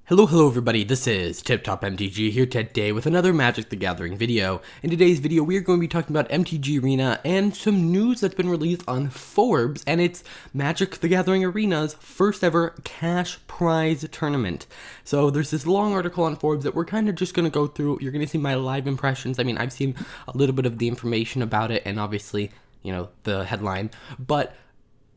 Hello everybody, this is Tip Top MTG here today with another Magic the Gathering video. In today's video, we are going to be talking about MTG Arena and some news that's been released on Forbes, and it's Magic the Gathering Arena's first ever cash prize tournament. So there's this long article on Forbes that we're kind of just going to go through. You're going to see my live impressions. I mean, I've seen a little bit of the information about it and obviously, you know, the headline, but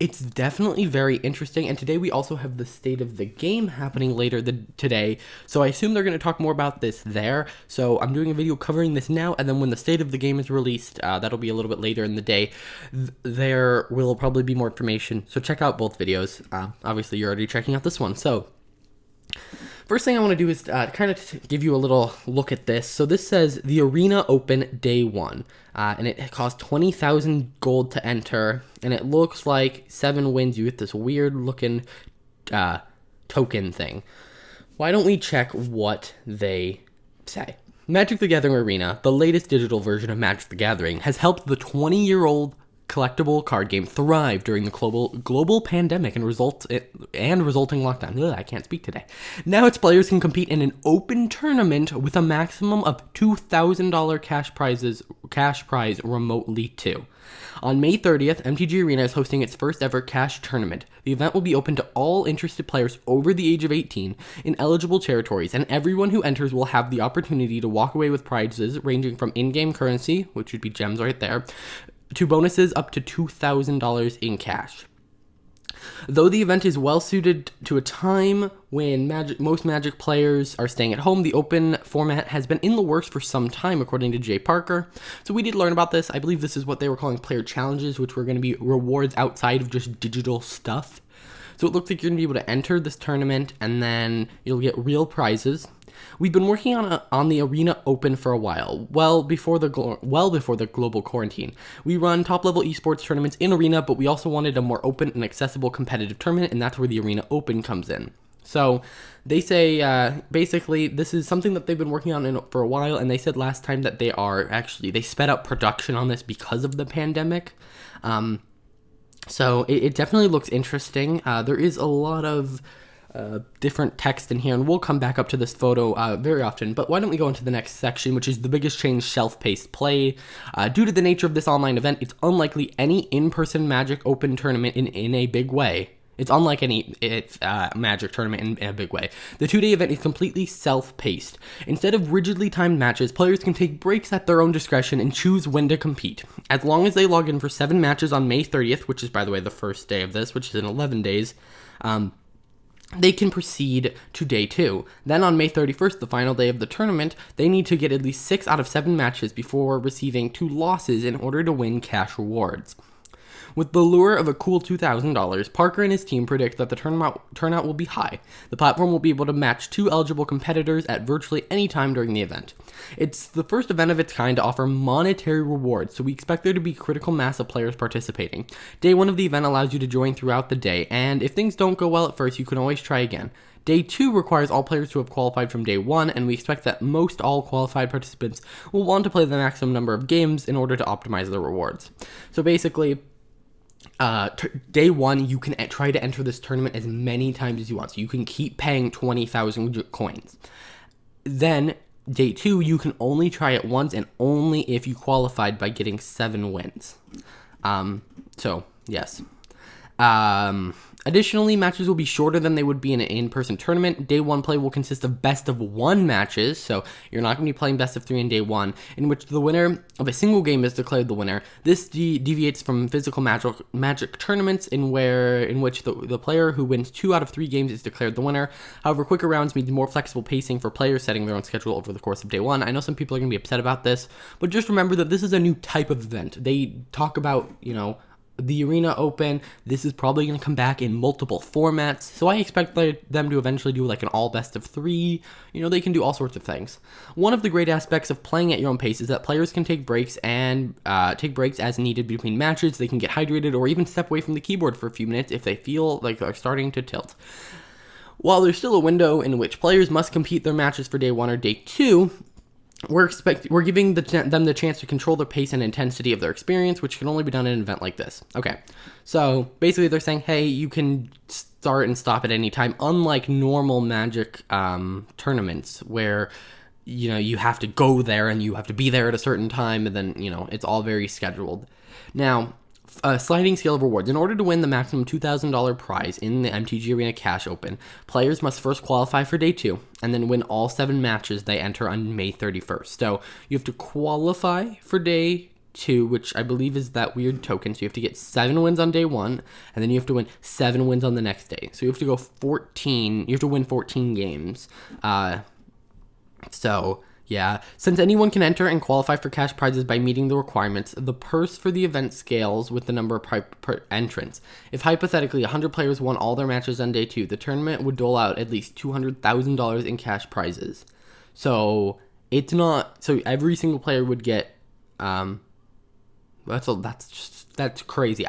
it's definitely very interesting, and today we also have the state of the game happening later today, so I assume they're going to talk more about this there. So I'm doing a video covering this now, and then when the state of the game is released, that'll be a little bit later in the day, there will probably be more information, so check out both videos. Obviously you're already checking out this one. So first thing I want to do is kind of give you a little look at this. So this says the Arena Open Day 1, and it costs 20,000 gold to enter, and it looks like 7 wins. You get this weird looking token thing. Why don't we check what they say? Magic the Gathering Arena, the latest digital version of Magic the Gathering, has helped the 20-year-old collectible card game thrive during the global pandemic and resulting lockdown. Ugh, I can't speak today. Now its players can compete in an open tournament with a maximum of $2,000 cash prize remotely too. On May 30th, MTG Arena is hosting its first ever cash tournament. The event will be open to all interested players over the age of 18 in eligible territories, and everyone who enters will have the opportunity to walk away with prizes ranging from in-game currency, which would be gems right there, to bonuses up to $2,000 in cash. Though the event is well suited to a time when most Magic players are staying at home, the open format has been in the works for some time, according to Jay Parker. So we did learn about this. I believe this is what they were calling player challenges, which were going to be rewards outside of just digital stuff. So it looks like you're going to be able to enter this tournament, and then you'll get real prizes. We've been working on the Arena Open for a while, well before the global quarantine. We run top-level esports tournaments in Arena, but we also wanted a more open and accessible competitive tournament, and that's where the Arena Open comes in. So they say, basically, this is something that they've been working on for a while, and they said last time that they sped up production on this because of the pandemic. So it definitely looks interesting. There is a lot of different text in here, and we'll come back up to this photo very often, but why don't we go into the next section, which is the biggest change: self-paced play. Due to the nature of this online event, it's unlikely any in-person Magic Open tournament in a big way. It's unlike any Magic tournament in a big way. The 2-day event is completely self-paced. Instead of rigidly timed matches, players can take breaks at their own discretion and choose when to compete. As long as they log in for 7 matches on May 30th, which is, by the way, the first day of this, which is in 11 days, they can proceed to day 2. Then on May 31st, the final day of the tournament, they need to get at least 6 out of 7 matches before receiving 2 losses in order to win cash rewards. With the lure of a cool $2,000, Parker and his team predict that the turnout will be high. The platform will be able to match 2 eligible competitors at virtually any time during the event. It's the first event of its kind to offer monetary rewards, so we expect there to be critical mass of players participating. Day 1 of the event allows you to join throughout the day, and if things don't go well at first, you can always try again. Day 2 requires all players to have qualified from day 1, and we expect that most all qualified participants will want to play the maximum number of games in order to optimize their rewards. So basically, day 1, you can try to enter this tournament as many times as you want, so you can keep paying 20,000 coins. Then day 2, you can only try it once, and only if you qualified by getting 7 wins. So yes. Additionally, matches will be shorter than they would be in an in-person tournament. Day 1 play will consist of best-of-1 matches, so you're not going to be playing best-of-3 in day 1, in which the winner of a single game is declared the winner. This deviates from physical magic tournaments in which the player who wins 2 out of 3 games is declared the winner. However, quicker rounds means more flexible pacing for players setting their own schedule over the course of day 1. I know some people are going to be upset about this, but just remember that this is a new type of event. They talk about, the Arena Open. This is probably going to come back in multiple formats, so I expect them to eventually do like an all best of 3. They can do all sorts of things. One of the great aspects of playing at your own pace is that players can take breaks as needed between matches. They can get hydrated or even step away from the keyboard for a few minutes if they feel like they're starting to tilt. While there's still a window in which players must compete their matches for day 1 or day 2, we're giving them the chance to control the pace and intensity of their experience, which can only be done in an event like this. Okay, so basically they're saying, hey, you can start and stop at any time, unlike normal Magic tournaments where you have to go there and you have to be there at a certain time, and then it's all very scheduled. Now, sliding scale of rewards. In order to win the maximum $2,000 prize in the MTG Arena Cash Open, players must first qualify for Day 2 and then win all 7 matches they enter on May 31st. So you have to qualify for Day 2, which I believe is that weird token. So you have to get 7 wins on Day 1, and then you have to win 7 wins on the next day. So you have to go 14. You have to win 14 games. Yeah, since anyone can enter and qualify for cash prizes by meeting the requirements, the purse for the event scales with the number of per entrants. If hypothetically 100 players won all their matches on Day 2, the tournament would dole out at least $200,000 in cash prizes. So it's not, so every single player would get, that's crazy.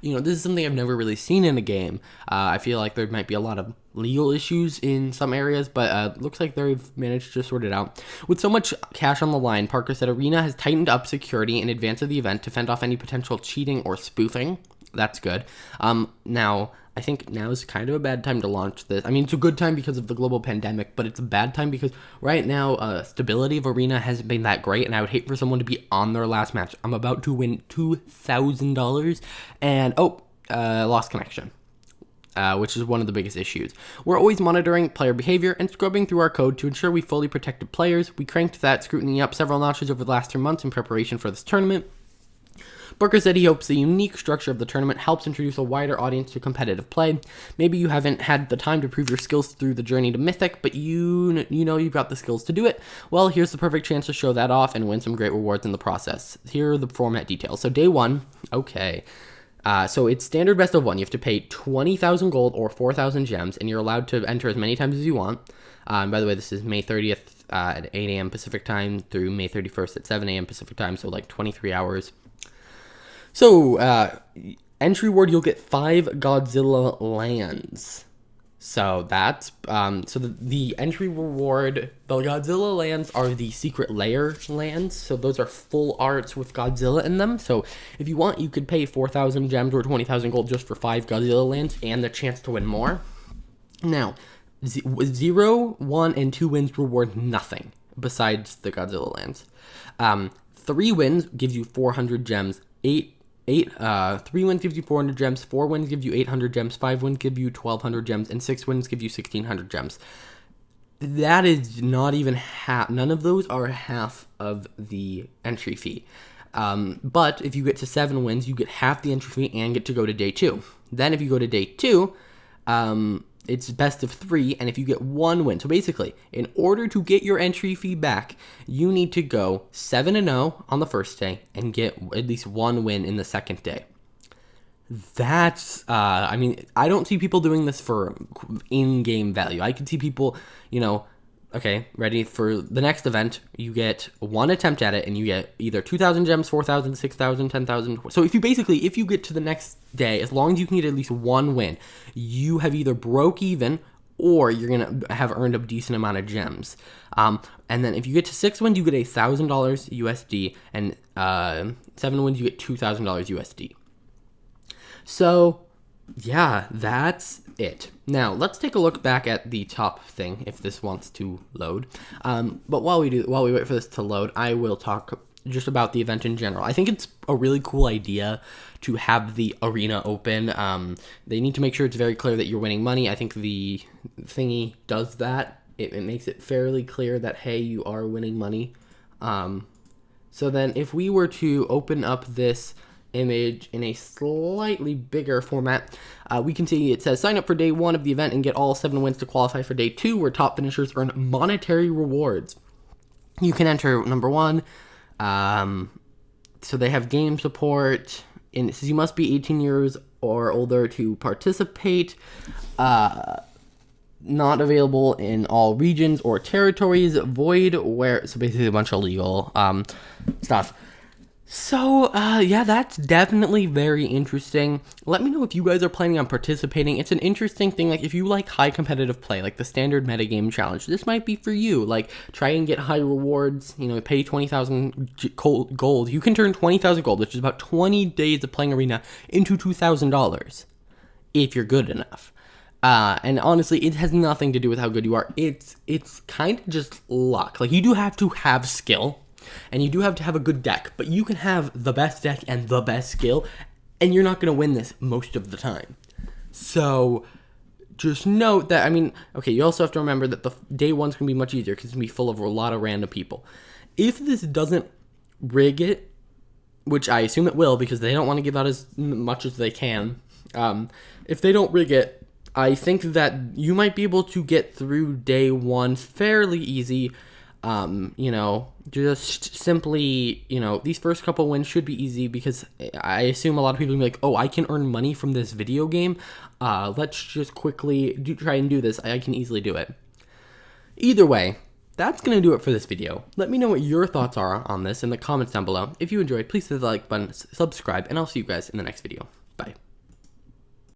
This is something I've never really seen in a game. I feel like there might be a lot of legal issues in some areas, but looks like they've managed to sort it out. With so much cash on the line, Parker said Arena has tightened up security in advance of the event to fend off any potential cheating or spoofing. That's good. Now, I think now is kind of a bad time to launch this. I mean, it's a good time because of the global pandemic, but it's a bad time because right now, stability of Arena hasn't been that great, and I would hate for someone to be on their last match. I'm about to win $2,000, and lost connection, which is one of the biggest issues. We're always monitoring player behavior and scrubbing through our code to ensure we fully protected players. We cranked that scrutiny up several notches over the last 3 months in preparation for this tournament. Booker said he hopes the unique structure of the tournament helps introduce a wider audience to competitive play. Maybe you haven't had the time to prove your skills through the journey to Mythic, but you know you've got the skills to do it. Well, here's the perfect chance to show that off and win some great rewards in the process. Here are the format details. So Day 1, okay. So it's standard best of 1. You have to pay 20,000 gold or 4,000 gems, and you're allowed to enter as many times as you want. By the way, this is May 30th at 8 a.m. Pacific time through May 31st at 7 a.m. Pacific time, so like 23 hours. So, entry reward, you'll get 5 Godzilla lands. So that's, the entry reward, the Godzilla lands are the secret layer lands. So those are full arts with Godzilla in them. So if you want, you could pay 4,000 gems or 20,000 gold just for 5 Godzilla lands and the chance to win more. Now, 0, 1, and 2 wins reward nothing besides the Godzilla lands. 3 wins gives you 400 gems. 3 wins gives you 400 gems, 4 wins give you 800 gems, 5 wins give you 1,200 gems, and 6 wins give you 1,600 gems. That is not even half. None of those are half of the entry fee. But if you get to 7 wins, you get half the entry fee and get to go to Day 2. Then if you go to Day 2, it's best of 3, and if you get 1 win. So basically, in order to get your entry fee back, you need to go 7-0 on the first day and get at least 1 win in the second day. That's, I don't see people doing this for in-game value. I can see people, okay, ready for the next event, you get 1 attempt at it, and you get either 2,000 gems, 4,000, 6,000, 10,000. So if you get to the next day, as long as you can get at least 1 win, you have either broke even, or you're going to have earned a decent amount of gems. And then if you get to 6 wins, you get $1,000 USD, and 7 wins, you get $2,000 USD. So, yeah, that's it. Now, let's take a look back at the top thing, if this wants to load. But while we wait for this to load, I will talk just about the event in general. I think it's a really cool idea to have the arena open. They need to make sure it's very clear that you're winning money. I think the thingy does that. It makes it fairly clear that, hey, you are winning money. So then if we were to open up this image in a slightly bigger format, we can see it says sign up for Day 1 of the event and get all 7 wins to qualify for Day 2, where top finishers earn monetary rewards. You can enter number 1. So they have game support, and it says you must be 18 years or older to participate. Not available in all regions or territories. Void where, so basically a bunch of legal stuff. So, yeah, that's definitely very interesting. Let me know if you guys are planning on participating. It's an interesting thing. Like, if you like high competitive play, like the standard metagame challenge, this might be for you. Like, try and get high rewards, pay 20,000 gold. You can turn 20,000 gold, which is about 20 days of playing Arena, into $2,000 if you're good enough. And honestly, it has nothing to do with how good you are. It's kind of just luck. Like, you do have to have skill, and you do have to have a good deck, but you can have the best deck and the best skill, and you're not going to win this most of the time. So just note that, I mean, okay, you also have to remember that the day one's going to be much easier because it's going to be full of a lot of random people. If this doesn't rig it, which I assume it will because they don't want to give out as much as they can, if they don't rig it, I think that you might be able to get through day one fairly easy. Just simply, these first couple wins should be easy because I assume a lot of people will be like, oh, I can earn money from this video game. Let's just quickly try and do this. I can easily do it. Either way, that's going to do it for this video. Let me know what your thoughts are on this in the comments down below. If you enjoyed, please hit the like button, subscribe, and I'll see you guys in the next video. Bye.